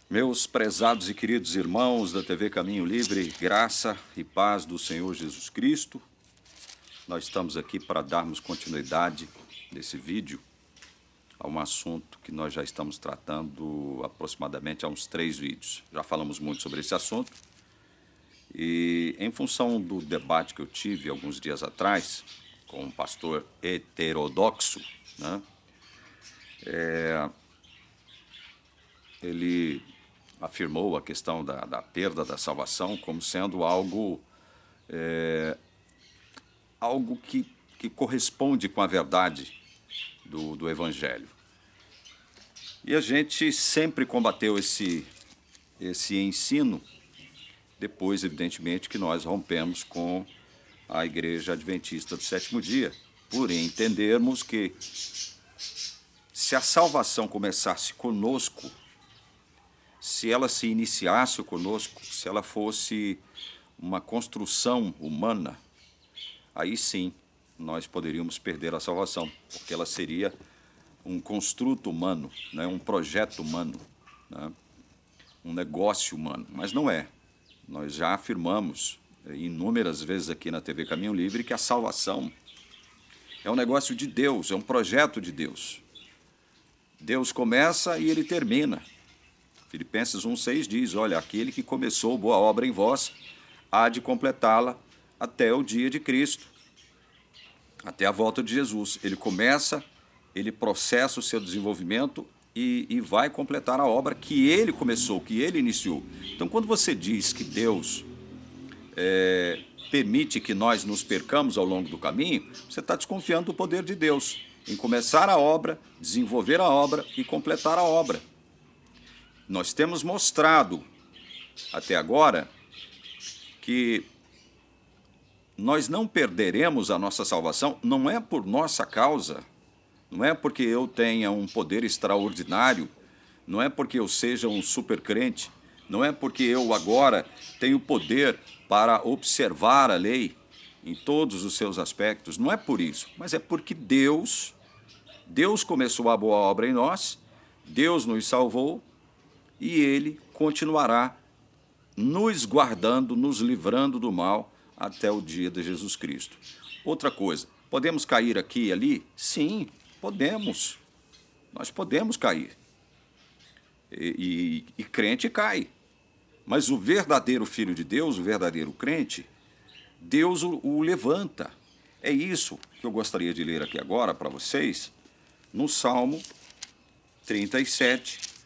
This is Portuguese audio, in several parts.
Meus prezados e queridos irmãos da TV Caminho Livre, graça e paz do Senhor Jesus Cristo, nós estamos aqui para darmos continuidade nesse vídeo a um assunto que nós já estamos tratando aproximadamente há uns 3 vídeos. Já falamos muito sobre esse assunto e, em função do debate que eu tive alguns dias atrás com um pastor heterodoxo, né, ele afirmou a questão da perda da salvação como sendo algo que corresponde com a verdade do Evangelho. E a gente sempre combateu esse ensino, depois, evidentemente, que nós rompemos com a Igreja Adventista do Sétimo Dia, por entendermos que se a salvação começasse conosco, se ela se iniciasse conosco, se ela fosse uma construção humana, aí sim nós poderíamos perder a salvação, porque ela seria um construto humano, né, um projeto humano, né, um negócio humano, mas não é. Nós já afirmamos inúmeras vezes aqui na TV Caminho Livre que a salvação é um negócio de Deus, é um projeto de Deus. Deus começa e ele termina. Filipenses 1,6 diz, olha, aquele que começou boa obra em vós, há de completá-la até o dia de Cristo, até a volta de Jesus. Ele começa, ele processa o seu desenvolvimento e vai completar a obra que ele começou, que ele iniciou. Então, quando você diz que Deus permite que nós nos percamos ao longo do caminho, você está desconfiando do poder de Deus em começar a obra, desenvolver a obra e completar a obra. Nós temos mostrado até agora que nós não perderemos a nossa salvação, não é por nossa causa, não é porque eu tenha um poder extraordinário, não é porque eu seja um super crente, não é porque eu agora tenho poder para observar a lei em todos os seus aspectos, não é por isso, mas é porque Deus começou a boa obra em nós, Deus nos salvou e Ele continuará nos guardando, nos livrando do mal até o dia de Jesus Cristo. Outra coisa, podemos cair aqui e ali? Sim, podemos. Nós podemos cair. E crente cai. Mas o verdadeiro filho de Deus, o verdadeiro crente, Deus o levanta. É isso que eu gostaria de ler aqui agora para vocês, no Salmo 37.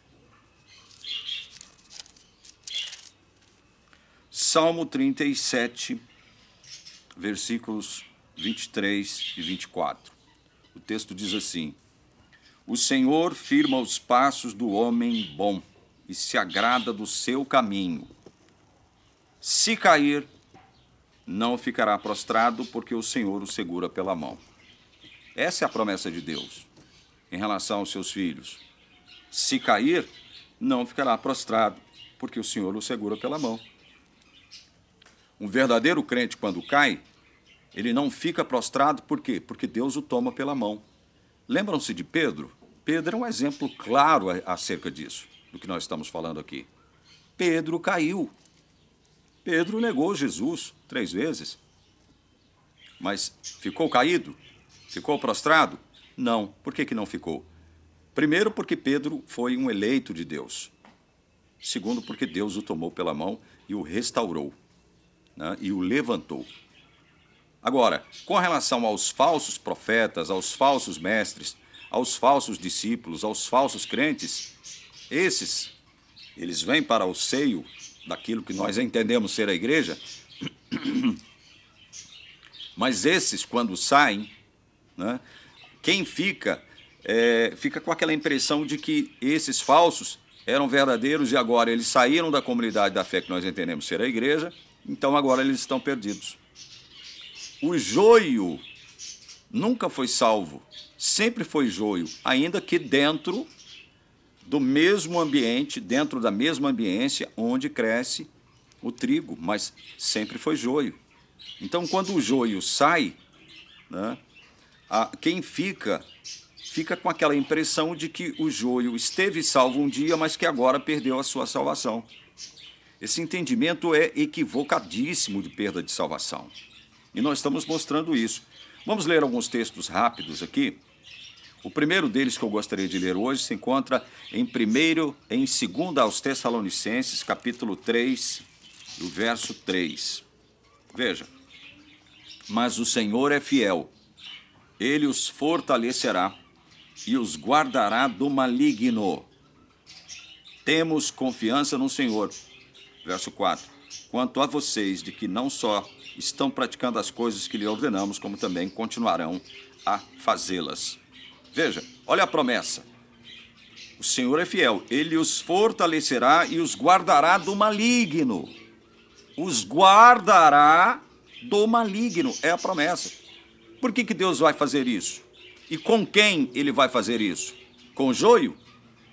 Salmo 37, versículos 23 e 24. O texto diz assim: o Senhor firma os passos do homem bom e se agrada do seu caminho. Se cair, não ficará prostrado, porque o Senhor o segura pela mão. Essa é a promessa de Deus em relação aos seus filhos. Se cair, não ficará prostrado, porque o Senhor o segura pela mão. Um verdadeiro crente, quando cai, ele não fica prostrado, por quê? Porque Deus o toma pela mão. Lembram-se de Pedro? Pedro é um exemplo claro acerca disso, do que nós estamos falando aqui. Pedro caiu. Pedro negou Jesus 3 vezes. Mas ficou caído? Ficou prostrado? Não. Por que não ficou? Primeiro, porque Pedro foi um eleito de Deus. Segundo, porque Deus o tomou pela mão e o restaurou, né, e o levantou. Agora, com relação aos falsos profetas, aos falsos mestres, aos falsos discípulos, aos falsos crentes, eles vêm para o seio daquilo que nós entendemos ser a igreja, mas esses, quando saem, né, quem fica com aquela impressão de que esses falsos eram verdadeiros e agora eles saíram da comunidade da fé que nós entendemos ser a igreja, então agora eles estão perdidos. O joio nunca foi salvo, sempre foi joio, ainda que dentro do mesmo ambiente, dentro da mesma ambiência onde cresce o trigo, mas sempre foi joio. Então, quando o joio sai, né, quem fica fica com aquela impressão de que o joio esteve salvo um dia, mas que agora perdeu a sua salvação. Esse entendimento é equivocadíssimo de perda de salvação. E nós estamos mostrando isso. Vamos ler alguns textos rápidos aqui. O primeiro deles que eu gostaria de ler hoje se encontra em 2 aos Tessalonicenses, capítulo 3, o verso 3. Veja: mas o Senhor é fiel, ele os fortalecerá e os guardará do maligno. Temos confiança no Senhor. Verso 4. Quanto a vocês, de que não só estão praticando as coisas que lhe ordenamos, como também continuarão a fazê-las. Veja, olha a promessa. O Senhor é fiel, ele os fortalecerá e os guardará do maligno. Os guardará do maligno, é a promessa. Por que Deus vai fazer isso? E com quem ele vai fazer isso? Com joio?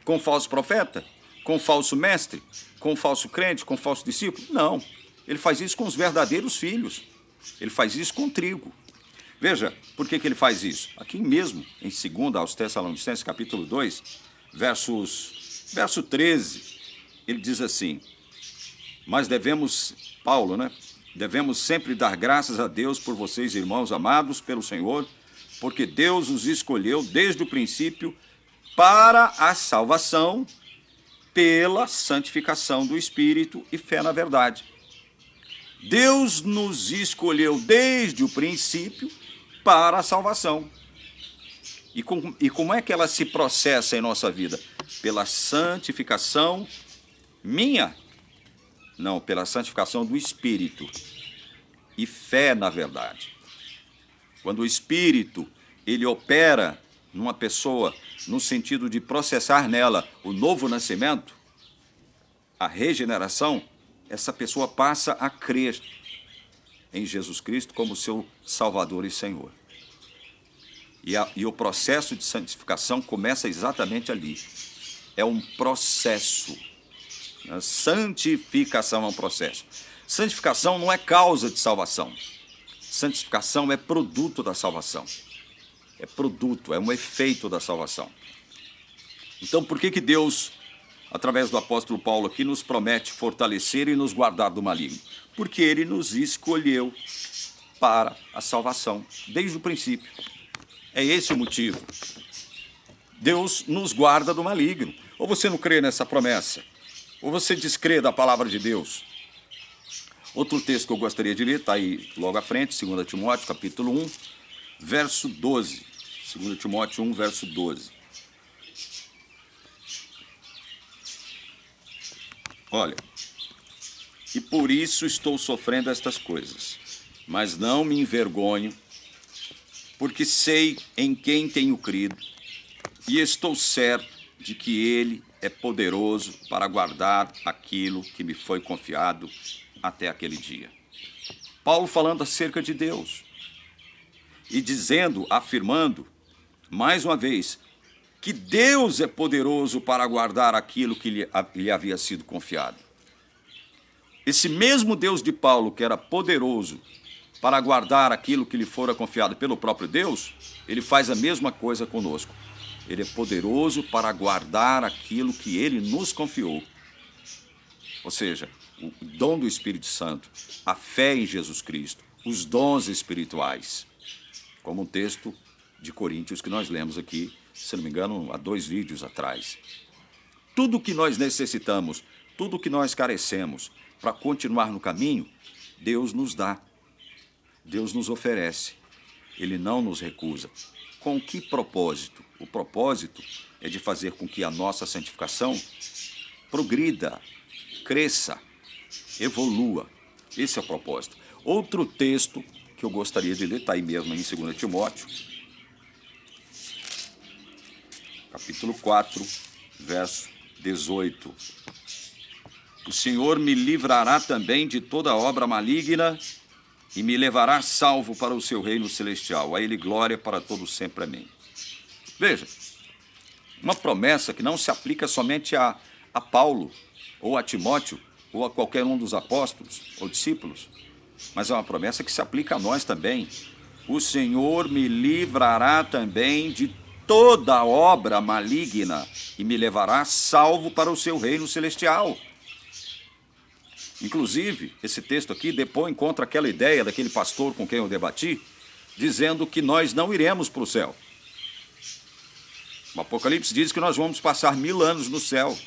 Com falso profeta? Com falso mestre? Com falso crente? Com falso discípulo? Não. Ele faz isso com os verdadeiros filhos. Ele faz isso com trigo. Veja, por que ele faz isso? Aqui mesmo, em 2 aos Tessalonicenses, capítulo 2, verso 13, ele diz assim: mas Paulo, devemos sempre dar graças a Deus por vocês, irmãos amados pelo Senhor, porque Deus os escolheu desde o princípio para a salvação, pela santificação do Espírito e fé na verdade. Deus nos escolheu desde o princípio para a salvação. E como é que ela se processa em nossa vida? Pela santificação minha? Não, pela santificação do Espírito e fé na verdade. Quando o Espírito, ele opera numa pessoa no sentido de processar nela o novo nascimento, a regeneração, essa pessoa passa a crer em Jesus Cristo como seu Salvador e Senhor. E o processo de santificação começa exatamente ali. É um processo. A santificação é um processo. Santificação não é causa de salvação. Santificação é produto da salvação. É produto, é um efeito da salvação. Então, por que Deus, através do apóstolo Paulo aqui, nos promete fortalecer e nos guardar do maligno? Porque ele nos escolheu para a salvação, desde o princípio. É esse o motivo. Deus nos guarda do maligno. Ou você não crê nessa promessa? Ou você descrê da palavra de Deus? Outro texto que eu gostaria de ler, está aí logo à frente, 2 Timóteo, capítulo 1, verso 12. 2 Timóteo 1, verso 12. Olha, e por isso estou sofrendo estas coisas, mas não me envergonho, porque sei em quem tenho crido, e estou certo de que ele é poderoso para guardar aquilo que me foi confiado até aquele dia. Paulo falando acerca de Deus e afirmando, mais uma vez, que Deus é poderoso para guardar aquilo que lhe havia sido confiado. Esse mesmo Deus de Paulo, que era poderoso para guardar aquilo que lhe fora confiado pelo próprio Deus, ele faz a mesma coisa conosco. Ele é poderoso para guardar aquilo que ele nos confiou. Ou seja, o dom do Espírito Santo, a fé em Jesus Cristo, os dons espirituais. Como um texto de Coríntios que nós lemos aqui, se não me engano, há 2 vídeos atrás. Tudo o que nós necessitamos, tudo o que nós carecemos para continuar no caminho, Deus nos dá. Deus nos oferece. Ele não nos recusa. Com que propósito? O propósito é de fazer com que a nossa santificação progrida, cresça, evolua. Esse é o propósito. Outro texto que eu gostaria de ler, está aí mesmo em 2 Timóteo, capítulo 4, verso 18. O Senhor me livrará também de toda obra maligna e me levará salvo para o seu reino celestial. A ele glória para todo sempre. Amém. Veja, uma promessa que não se aplica somente a Paulo, ou a Timóteo, ou a qualquer um dos apóstolos ou discípulos, mas é uma promessa que se aplica a nós também. O Senhor me livrará também de toda obra maligna e me levará salvo para o seu reino celestial. Inclusive, esse texto aqui depõe contra aquela ideia daquele pastor com quem eu debati, dizendo que nós não iremos para o céu. O Apocalipse diz que nós vamos passar 1000 anos no céu.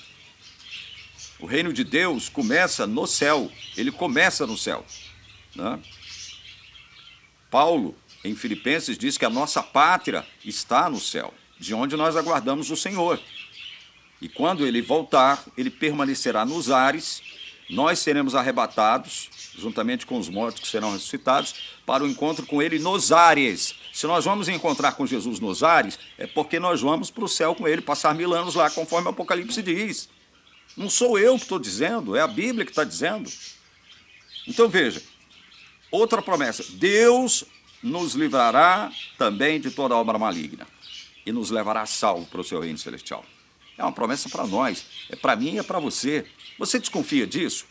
O reino de Deus começa no céu, ele começa no céu, né? Paulo, em Filipenses, diz que a nossa pátria está no céu, de onde nós aguardamos o Senhor. E quando ele voltar, ele permanecerá nos ares, nós seremos arrebatados, juntamente com os mortos que serão ressuscitados, para o encontro com ele nos ares. Se nós vamos encontrar com Jesus nos ares, é porque nós vamos para o céu com ele, passar 1000 anos lá, conforme o Apocalipse diz. Não sou eu que estou dizendo, é a Bíblia que está dizendo. Então veja, outra promessa: Deus nos livrará também de toda obra maligna e nos levará salvo para o seu reino celestial. É uma promessa para nós, é para mim e é para você. Você desconfia disso?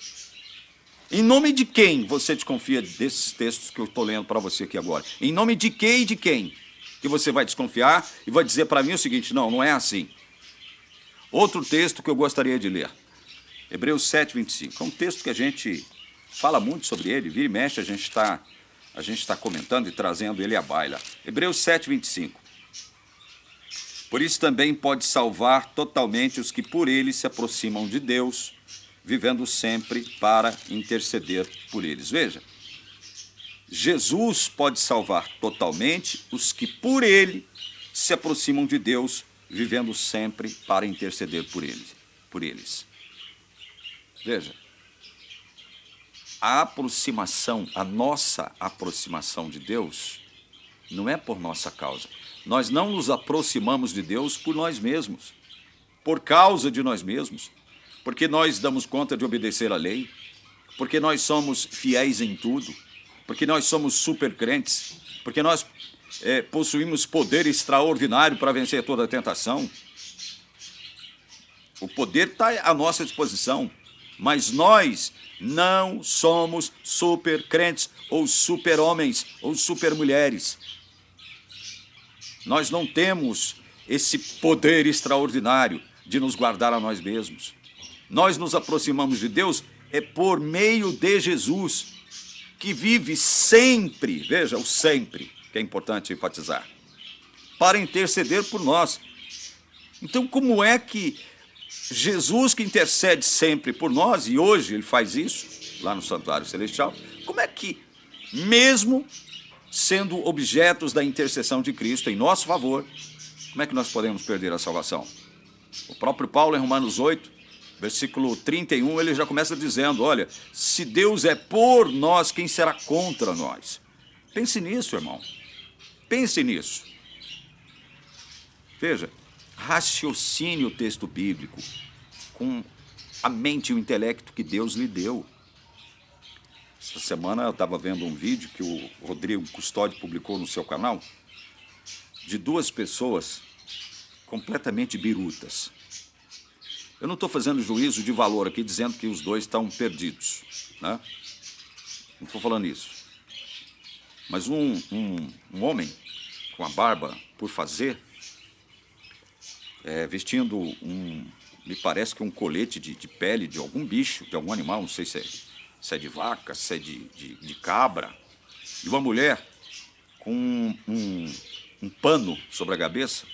Em nome de quem você desconfia desses textos que eu estou lendo para você aqui agora? Em nome de quem e de quem que você vai desconfiar e vai dizer para mim o seguinte: não, não é assim. Outro texto que eu gostaria de ler, Hebreus 7, 25. É um texto que a gente fala muito sobre ele, vira e mexe, a gente está comentando e trazendo ele à baila. Hebreus 7, 25. Por isso também pode salvar totalmente os que por ele se aproximam de Deus, vivendo sempre para interceder por eles. Veja, Jesus pode salvar totalmente os que por ele se aproximam de Deus, vivendo sempre para interceder por eles. Veja, a aproximação, a nossa aproximação de Deus, não é por nossa causa. Nós não nos aproximamos de Deus por nós mesmos, por causa de nós mesmos, porque nós damos conta de obedecer a lei, porque nós somos fiéis em tudo, porque nós somos super crentes, porque nós possuímos poder extraordinário para vencer toda a tentação. O poder está à nossa disposição, mas nós não somos super crentes, ou super homens, ou super mulheres. Nós não temos esse poder extraordinário de nos guardar a nós mesmos. Nós nos aproximamos de Deus por meio de Jesus, que vive sempre, veja, o sempre, que é importante enfatizar, para interceder por nós. Então, como é que Jesus, que intercede sempre por nós, e hoje ele faz isso, lá no Santuário Celestial, como é que, mesmo sendo objetos da intercessão de Cristo em nosso favor, como é que nós podemos perder a salvação? O próprio Paulo, em Romanos 8, versículo 31, ele já começa dizendo: olha, se Deus é por nós, quem será contra nós? Pense nisso, irmão. Pense nisso. Veja, raciocine o texto bíblico com a mente e o intelecto que Deus lhe deu. Essa semana eu estava vendo um vídeo que o Rodrigo Custódio publicou no seu canal, de duas pessoas completamente birutas. Eu não estou fazendo juízo de valor aqui, dizendo que os dois estão perdidos, né? Não estou falando isso. Mas um homem com a barba por fazer, vestindo me parece que um colete de pele de algum bicho, de algum animal, não sei se é de vaca, se é de cabra, e uma mulher com um pano sobre a cabeça,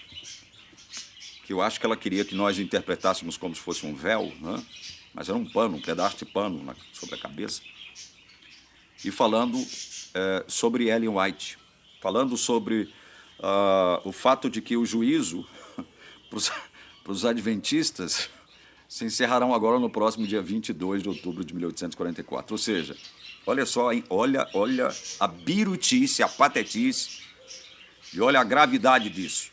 que eu acho que ela queria que nós interpretássemos como se fosse um véu, né? Mas era um pano, um pedaço de pano sobre a cabeça, e falando sobre Ellen White, falando sobre o fato de que o juízo para os adventistas se encerrarão agora no próximo dia 22 de outubro de 1844. Ou seja, olha só, hein? Olha a birutice, a patetice, e olha a gravidade disso,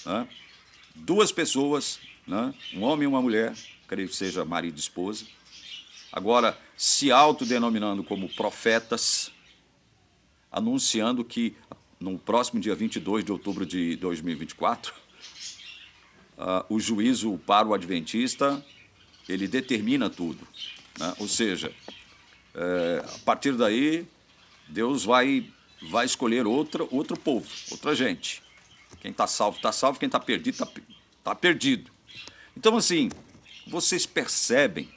né? Duas pessoas, né? Um homem e uma mulher, creio que seja marido e esposa, agora se autodenominando como profetas, anunciando que no próximo dia 22 de outubro de 2024, o juízo para o adventista, ele determina tudo, né? Ou seja, a partir daí, Deus vai escolher outro povo, outra gente, Quem está salvo, quem está perdido, está perdido. Então, assim, vocês percebem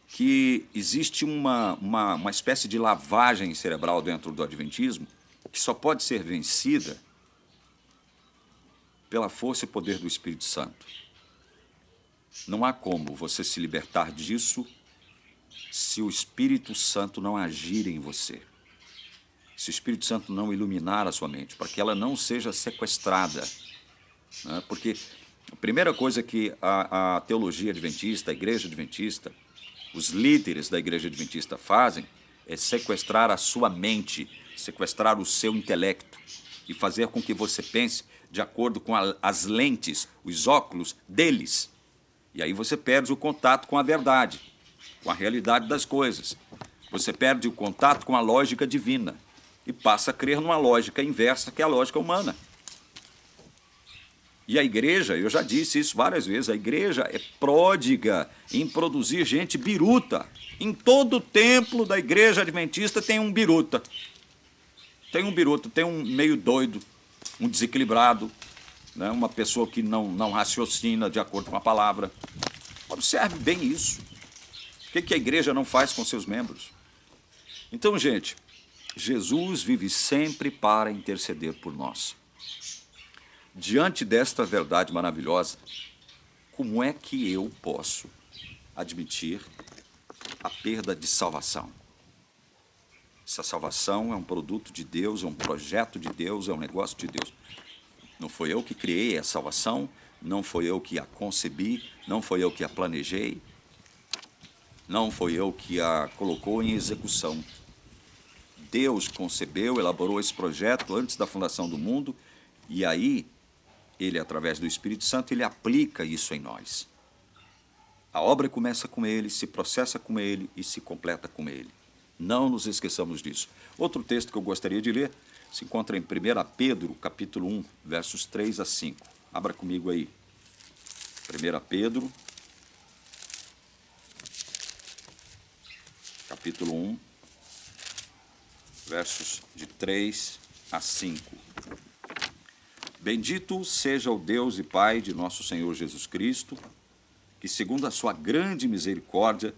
que existe uma espécie de lavagem cerebral dentro do Adventismo que só pode ser vencida pela força e poder do Espírito Santo. Não há como você se libertar disso se o Espírito Santo não agir em você. Se o Espírito Santo não iluminar a sua mente, para que ela não seja sequestrada. Né? Porque a primeira coisa que a teologia adventista, a igreja adventista, os líderes da igreja adventista fazem é sequestrar a sua mente, sequestrar o seu intelecto e fazer com que você pense de acordo com as lentes, os óculos deles. E aí você perde o contato com a verdade, com a realidade das coisas. Você perde o contato com a lógica divina e passa a crer numa lógica inversa, que é a lógica humana. E a igreja, eu já disse isso várias vezes, a igreja é pródiga em produzir gente biruta. Em todo templo da igreja adventista tem um biruta. Tem um biruta, tem um meio doido, um desequilibrado, né? Uma pessoa que não raciocina de acordo com a palavra. Observe bem isso. O que a igreja não faz com seus membros? Então, gente, Jesus vive sempre para interceder por nós. Diante desta verdade maravilhosa, como é que eu posso admitir a perda de salvação? Essa salvação é um produto de Deus, é um projeto de Deus, é um negócio de Deus. Não foi eu que criei a salvação, não foi eu que a concebi, não foi eu que a planejei, não foi eu que a colocou em execução. Deus concebeu, elaborou esse projeto antes da fundação do mundo, e aí Ele, através do Espírito Santo, Ele aplica isso em nós. A obra começa com Ele, se processa com Ele e se completa com Ele. Não nos esqueçamos disso. Outro texto que eu gostaria de ler se encontra em 1 Pedro, capítulo 1, versos 3 a 5. Abra comigo aí. 1 Pedro, capítulo 1, versos de 3 a 5. Bendito seja o Deus e Pai de nosso Senhor Jesus Cristo, que segundo a sua grande misericórdia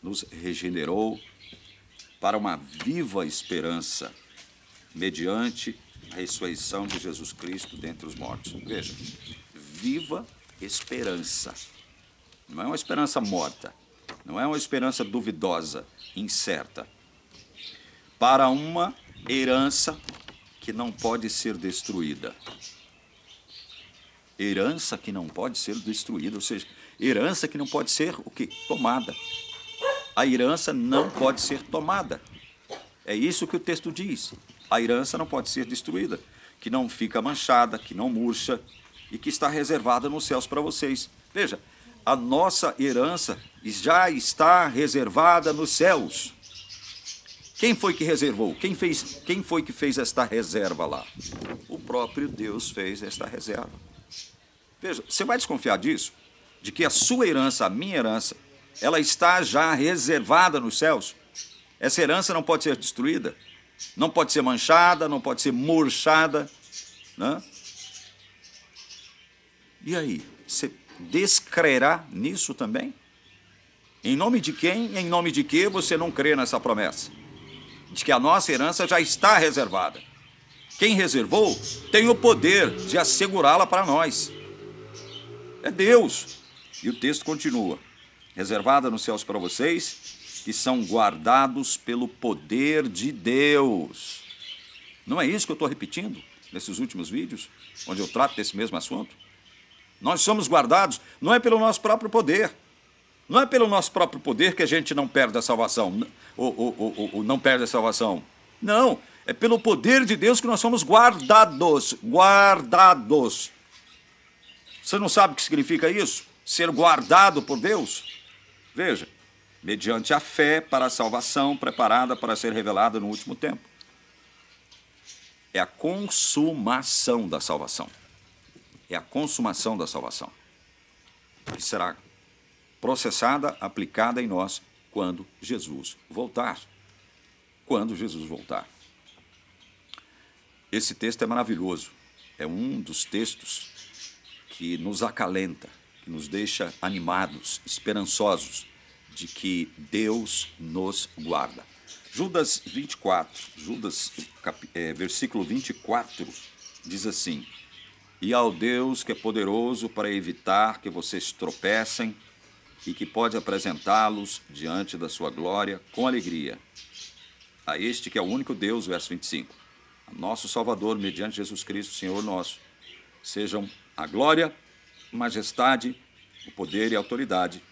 nos regenerou para uma viva esperança, mediante a ressurreição de Jesus Cristo dentre os mortos. Veja, viva esperança. Não é uma esperança morta, não é uma esperança duvidosa, incerta. Para uma herança que não pode ser destruída. Herança que não pode ser destruída, ou seja, herança que não pode ser o quê? Tomada. A herança não pode ser tomada. É isso que o texto diz. A herança não pode ser destruída, que não fica manchada, que não murcha e que está reservada nos céus para vocês. Veja, a nossa herança já está reservada nos céus. Quem foi que reservou? Quem foi que fez esta reserva lá? O próprio Deus fez esta reserva. Veja, você vai desconfiar disso? De que a sua herança, a minha herança, ela está já reservada nos céus? Essa herança não pode ser destruída, não pode ser manchada, não pode ser murchada, né? E aí, você descrerá nisso também? Em nome de quem, em nome de que você não crê nessa promessa? De que a nossa herança já está reservada. Quem reservou tem o poder de assegurá-la para nós. É Deus. E o texto continua. Reservada nos céus para vocês, que são guardados pelo poder de Deus. Não é isso que eu estou repetindo nesses últimos vídeos, onde eu trato desse mesmo assunto? Nós somos guardados, não é pelo nosso próprio poder. Não é pelo nosso próprio poder que a gente não perde a salvação, ou não perde a salvação. Não, é pelo poder de Deus que nós somos guardados. Guardados. Você não sabe o que significa isso? Ser guardado por Deus? Veja, mediante a fé para a salvação preparada para ser revelada no último tempo. É a consumação da salvação. É a consumação da salvação. Que será processada, aplicada em nós quando Jesus voltar. Quando Jesus voltar. Esse texto é maravilhoso. é um dos textos que nos acalenta, que nos deixa animados, esperançosos de que Deus nos guarda. Judas 24, versículo 24, diz assim: e ao Deus que é poderoso para evitar que vocês tropecem e que pode apresentá-los diante da sua glória com alegria. A este que é o único Deus, verso 25, a nosso Salvador, mediante Jesus Cristo, Senhor nosso, sejam a glória, majestade, o poder e a autoridade,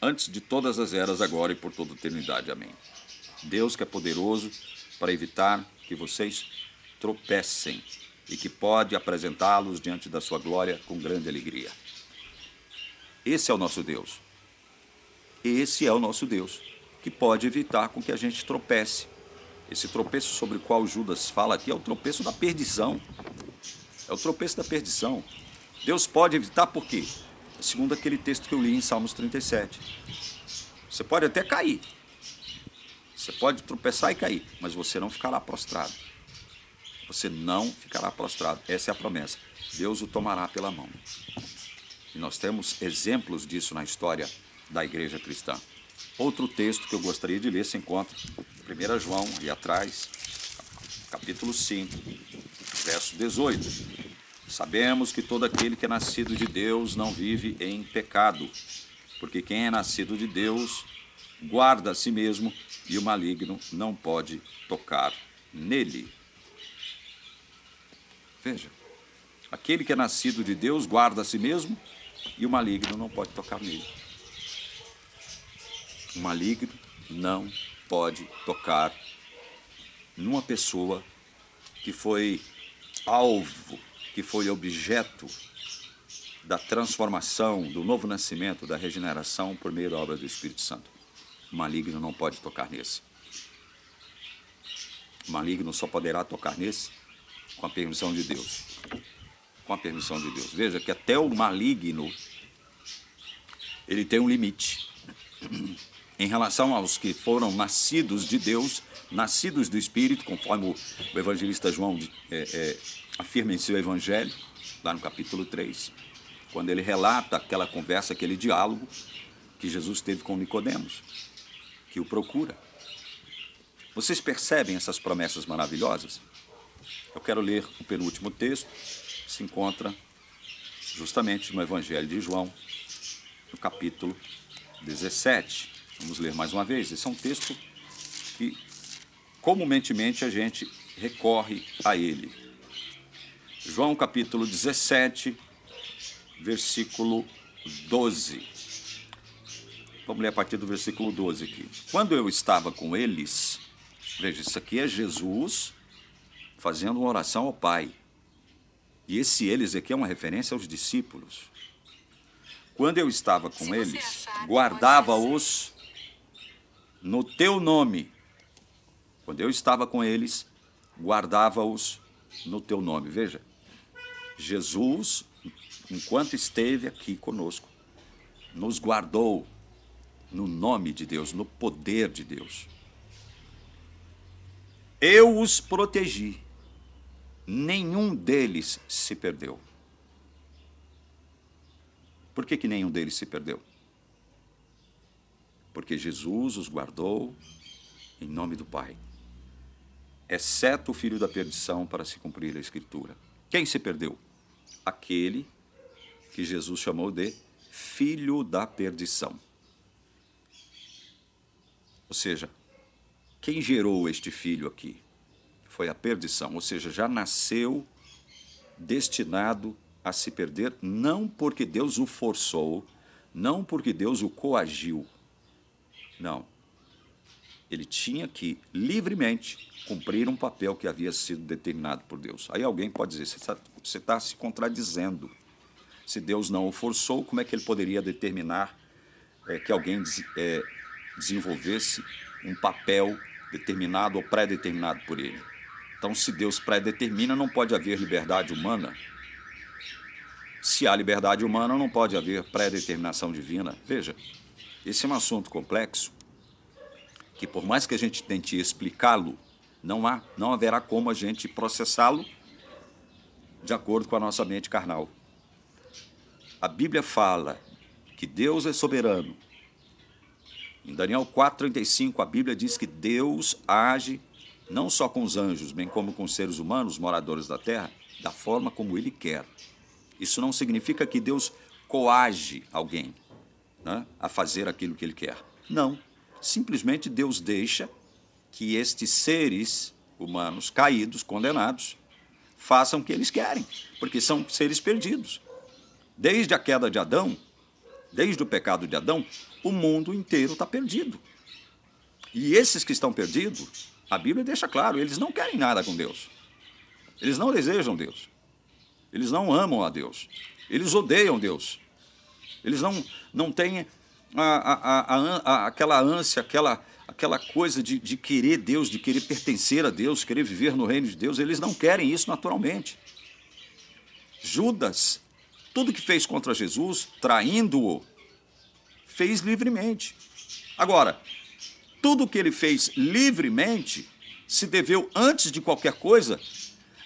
antes de todas as eras, agora e por toda a eternidade. Amém. Deus que é poderoso para evitar que vocês tropecem e que pode apresentá-los diante da sua glória com grande alegria. Esse é o nosso Deus. Esse é o nosso Deus, que pode evitar com que a gente tropece. Esse tropeço sobre o qual Judas fala aqui é o tropeço da perdição. É o tropeço da perdição. Deus pode evitar por quê? Segundo aquele texto que eu li em Salmos 37. Você pode até cair. Você pode tropeçar e cair, mas você não ficará prostrado. Você não ficará prostrado. Essa é a promessa. Deus o tomará pela mão. E nós temos exemplos disso na história da igreja cristã. Outro texto que eu gostaria de ler se encontra em 1 João, ali atrás, capítulo 5, verso 18. Sabemos que todo aquele que é nascido de Deus não vive em pecado, porque quem é nascido de Deus guarda a si mesmo e o maligno não pode tocar nele. Veja, aquele que é nascido de Deus guarda a si mesmo e o maligno não pode tocar nele. O maligno não pode tocar numa pessoa que foi alvo, que foi objeto da transformação, do novo nascimento, da regeneração por meio da obra do Espírito Santo. O maligno não pode tocar nesse. O maligno só poderá tocar nesse com a permissão de Deus. Com a permissão de Deus. Veja que até o maligno, ele tem um limite. Em relação aos que foram nascidos de Deus, nascidos do Espírito, conforme o evangelista João afirma em seu evangelho, lá no capítulo 3, quando ele relata aquela conversa, aquele diálogo que Jesus teve com Nicodemos, que o procura. Vocês percebem essas promessas maravilhosas? Eu quero ler o penúltimo texto, que se encontra justamente no evangelho de João, no capítulo 17. Vamos ler mais uma vez. Esse é um texto que comumente a gente recorre a ele. João capítulo 17, versículo 12. Vamos ler a partir do versículo 12 aqui. Quando eu estava com eles, veja, isso aqui é Jesus fazendo uma oração ao Pai. E esse eles aqui é uma referência aos discípulos. Quando eu estava com eles, guardava-os no teu nome. Quando eu estava com eles, guardava-os no teu nome. Veja, Jesus, enquanto esteve aqui conosco, nos guardou no nome de Deus, no poder de Deus. Eu os protegi. Nenhum deles se perdeu. Por que nenhum deles se perdeu? Porque Jesus os guardou em nome do Pai, exceto o filho da perdição, para se cumprir a Escritura. Quem se perdeu? Aquele que Jesus chamou de filho da perdição. Ou seja, quem gerou este filho aqui? Foi a perdição, ou seja, já nasceu destinado a se perder, não porque Deus o forçou, não porque Deus o coagiu. Não. Ele tinha que, livremente, cumprir um papel que havia sido determinado por Deus. Aí alguém pode dizer, você está se contradizendo. Se Deus não o forçou, como é que ele poderia determinar que alguém desenvolvesse um papel determinado ou pré-determinado por ele? Então, se Deus pré-determina, não pode haver liberdade humana. Se há liberdade humana, não pode haver pré-determinação divina. Veja, esse é um assunto complexo, que por mais que a gente tente explicá-lo, não haverá como a gente processá-lo de acordo com a nossa mente carnal. A Bíblia fala que Deus é soberano. Em Daniel 4,35, a Bíblia diz que Deus age não só com os anjos, bem como com os seres humanos, moradores da terra, da forma como Ele quer. Isso não significa que Deus coage alguém, né, a fazer aquilo que Ele quer. Não. Simplesmente Deus deixa que estes seres humanos caídos, condenados, façam o que eles querem, porque são seres perdidos. Desde a queda de Adão, desde o pecado de Adão, o mundo inteiro está perdido. E esses que estão perdidos, a Bíblia deixa claro, eles não querem nada com Deus. Eles não desejam Deus. Eles não amam a Deus. Eles odeiam Deus. Eles não têm aquela ânsia, aquela coisa de querer Deus, de querer pertencer a Deus, querer viver no reino de Deus. Eles não querem isso naturalmente. Judas, tudo que fez contra Jesus, traindo-o, fez livremente. Agora, tudo que ele fez livremente se deveu, antes de qualquer coisa,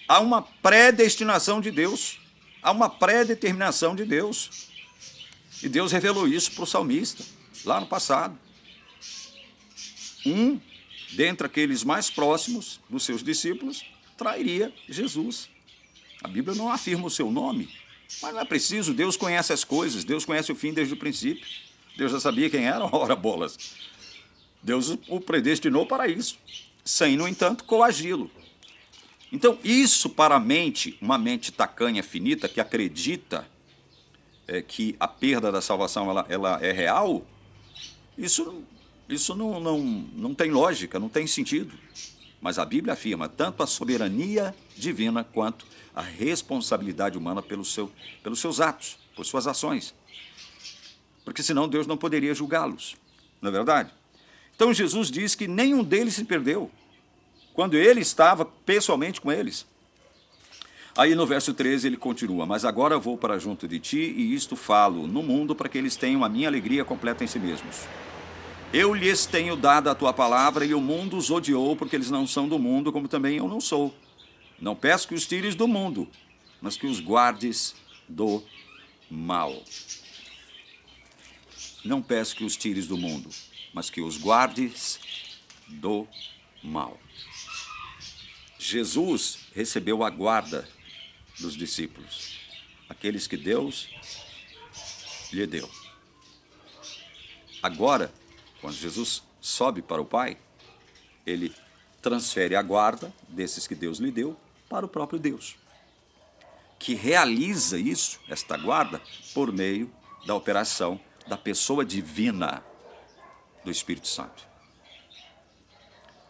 a uma predestinação de Deus, a uma predeterminação de Deus. E Deus revelou isso para o salmista, lá no passado. Um dentre aqueles mais próximos dos seus discípulos trairia Jesus. A Bíblia não afirma o seu nome, mas não é preciso, Deus conhece as coisas, Deus conhece o fim desde o princípio. Deus já sabia quem era, ora bolas. Deus o predestinou para isso, sem, no entanto, coagi-lo. Então, isso para a mente, uma mente tacanha, finita, que acredita que a perda da salvação ela é real, isso não tem lógica, não tem sentido. Mas a Bíblia afirma tanto a soberania divina quanto a responsabilidade humana pelos seus atos, por suas ações. Porque senão Deus não poderia julgá-los, não é verdade? Então Jesus diz que nenhum deles se perdeu, quando ele estava pessoalmente com eles. Aí no verso 13 ele continua, mas agora vou para junto de ti e isto falo no mundo para que eles tenham a minha alegria completa em si mesmos. Eu lhes tenho dado a tua palavra e o mundo os odiou porque eles não são do mundo, como também eu não sou. Não peço que os tires do mundo, mas que os guardes do mal. Não peço que os tires do mundo, mas que os guardes do mal. Jesus recebeu a guarda dos discípulos, aqueles que Deus lhe deu. Agora, quando Jesus sobe para o Pai, ele transfere a guarda desses que Deus lhe deu para o próprio Deus, que realiza isso, esta guarda, por meio da operação da pessoa divina do Espírito Santo.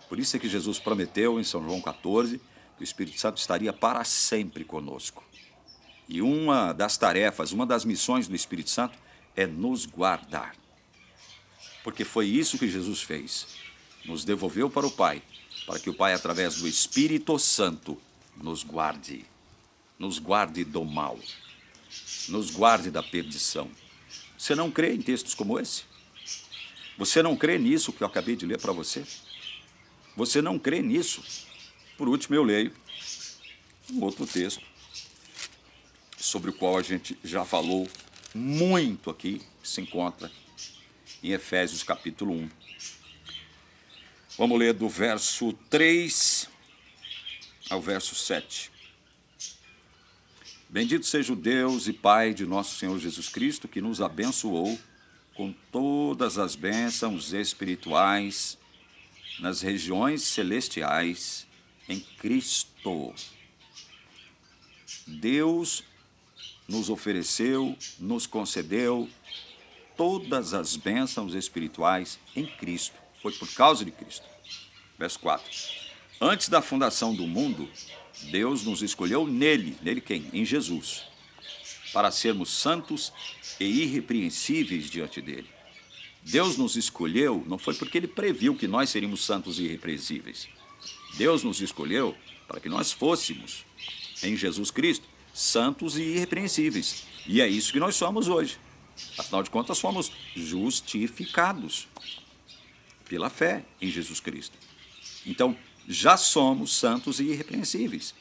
Por isso é que Jesus prometeu em São João 14 que o Espírito Santo estaria para sempre conosco. E uma das tarefas, uma das missões do Espírito Santo é nos guardar. Porque foi isso que Jesus fez. Nos devolveu para o Pai, para que o Pai, através do Espírito Santo, nos guarde do mal, nos guarde da perdição. Você não crê em textos como esse? Você não crê nisso que eu acabei de ler para você? Você não crê nisso? Por último, eu leio um outro texto, sobre o qual a gente já falou muito aqui, que se encontra em Efésios capítulo 1. Vamos ler do verso 3 ao verso 7. Bendito seja o Deus e Pai de nosso Senhor Jesus Cristo, que nos abençoou com todas as bênçãos espirituais nas regiões celestiais em Cristo. Deus nos ofereceu, nos concedeu todas as bênçãos espirituais em Cristo. Foi por causa de Cristo. Verso 4. Antes da fundação do mundo, Deus nos escolheu nele. Nele quem? Em Jesus. Para sermos santos e irrepreensíveis diante dele. Deus nos escolheu, não foi porque ele previu que nós seríamos santos e irrepreensíveis. Deus nos escolheu para que nós fôssemos, em Jesus Cristo, santos e irrepreensíveis. E é isso que nós somos hoje. Afinal de contas, somos justificados pela fé em Jesus Cristo. Então, já somos santos e irrepreensíveis.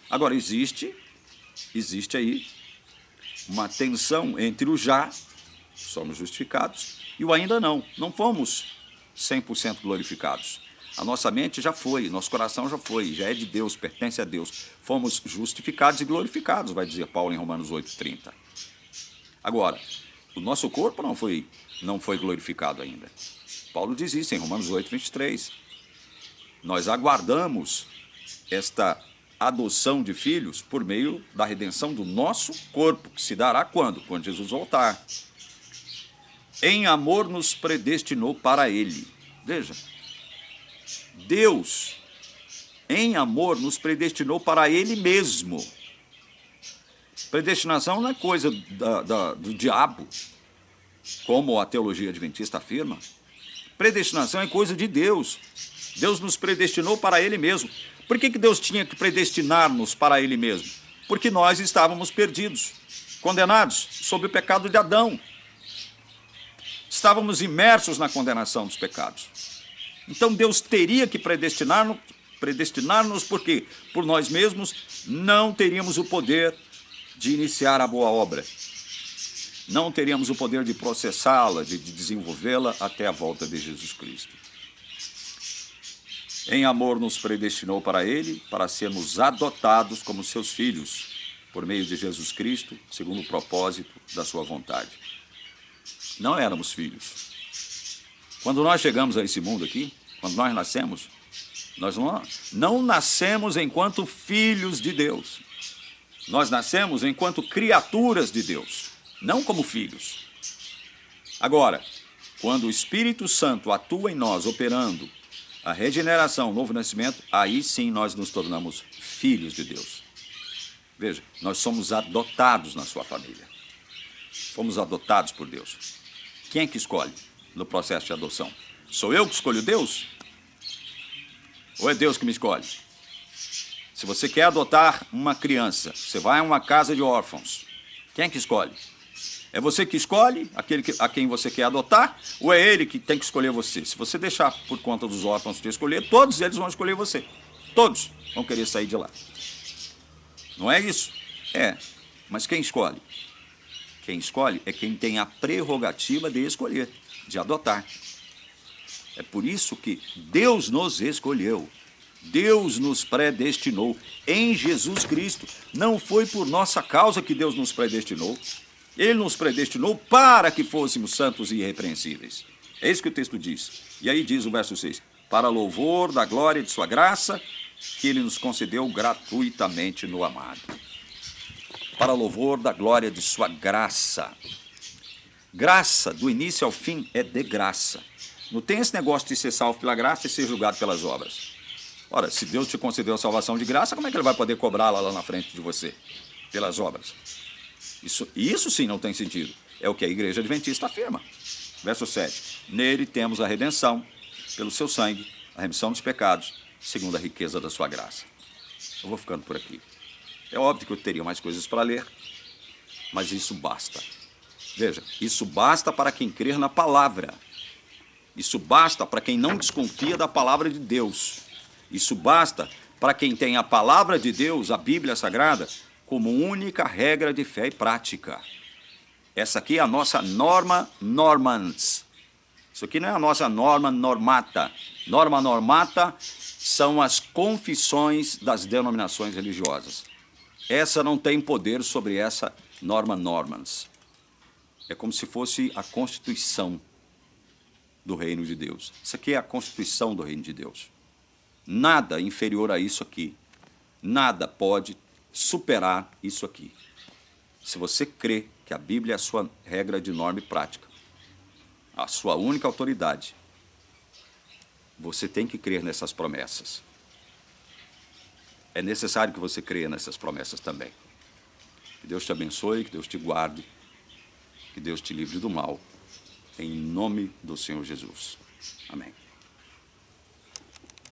Agora, existe existe aí uma tensão entre o já, somos justificados, e o ainda não. Não fomos 100% glorificados. A nossa mente já foi, nosso coração já foi, já é de Deus, pertence a Deus. Fomos justificados e glorificados, vai dizer Paulo em Romanos 8,30. Agora, o nosso corpo não foi glorificado ainda. Paulo diz isso em Romanos 8,23. Nós aguardamos esta adoção de filhos por meio da redenção do nosso corpo, que se dará quando? Quando Jesus voltar. Em amor nos predestinou para Ele. Veja, Deus, em amor, nos predestinou para Ele mesmo. Predestinação não é coisa do diabo, como a teologia adventista afirma. Predestinação é coisa de Deus. Deus nos predestinou para Ele mesmo. Por que Deus tinha que predestinar-nos para Ele mesmo? Porque nós estávamos perdidos, condenados sob o pecado de Adão. Estávamos imersos na condenação dos pecados. Então Deus teria que predestinar-nos porque, por nós mesmos, não teríamos o poder de iniciar a boa obra. Não teríamos o poder de processá-la, de desenvolvê-la até a volta de Jesus Cristo. Em amor nos predestinou para Ele, para sermos adotados como seus filhos, por meio de Jesus Cristo, segundo o propósito da sua vontade. Não éramos filhos. Quando nós chegamos a esse mundo aqui, quando nós nascemos, nós não nascemos enquanto filhos de Deus. Nós nascemos enquanto criaturas de Deus, não como filhos. Agora, quando o Espírito Santo atua em nós, operando a regeneração, o novo nascimento, aí sim nós nos tornamos filhos de Deus. Veja, nós somos adotados na sua família. Fomos adotados por Deus. Quem é que escolhe no processo de adoção? Sou eu que escolho Deus? Ou é Deus que me escolhe? Se você quer adotar uma criança, você vai a uma casa de órfãos. Quem é que escolhe? É você que escolhe a quem você quer adotar, ou é ele que tem que escolher você? Se você deixar por conta dos órfãos te escolher, todos eles vão escolher você. Todos vão querer sair de lá. Não é isso? É. Mas quem escolhe? Quem escolhe é quem tem a prerrogativa de escolher, de adotar. É por isso que Deus nos escolheu. Deus nos predestinou em Jesus Cristo. Não foi por nossa causa que Deus nos predestinou. Ele nos predestinou para que fôssemos santos e irrepreensíveis. É isso que o texto diz. E aí diz o verso 6. Para louvor da glória de sua graça, que Ele nos concedeu gratuitamente no amado. Para louvor da glória de sua graça. Graça, do início ao fim, é de graça. Não tem esse negócio de ser salvo pela graça e ser julgado pelas obras. Ora, se Deus te concedeu a salvação de graça, como é que Ele vai poder cobrá-la lá na frente de você? Pelas obras. Isso sim não tem sentido. É o que a Igreja Adventista afirma. Verso 7. Nele temos a redenção, pelo seu sangue, a remissão dos pecados, segundo a riqueza da sua graça. Eu vou ficando por aqui. É óbvio que eu teria mais coisas para ler, mas isso basta. Veja, isso basta para quem crer na palavra. Isso basta para quem não desconfia da palavra de Deus. Isso basta para quem tem a palavra de Deus, a Bíblia Sagrada, como única regra de fé e prática. Essa aqui é a nossa norma normans. Isso aqui não é a nossa norma normata. Norma normata são as confissões das denominações religiosas. Essa não tem poder sobre essa norma normans. É como se fosse a Constituição do Reino de Deus. Isso aqui é a Constituição do Reino de Deus. Nada inferior a isso aqui. Nada pode superar isso aqui. Se você crê que a Bíblia é a sua regra de norma e prática, a sua única autoridade, você tem que crer nessas promessas. É necessário que você creia nessas promessas também. Que Deus te abençoe, que Deus te guarde, que Deus te livre do mal, em nome do Senhor Jesus. Amém.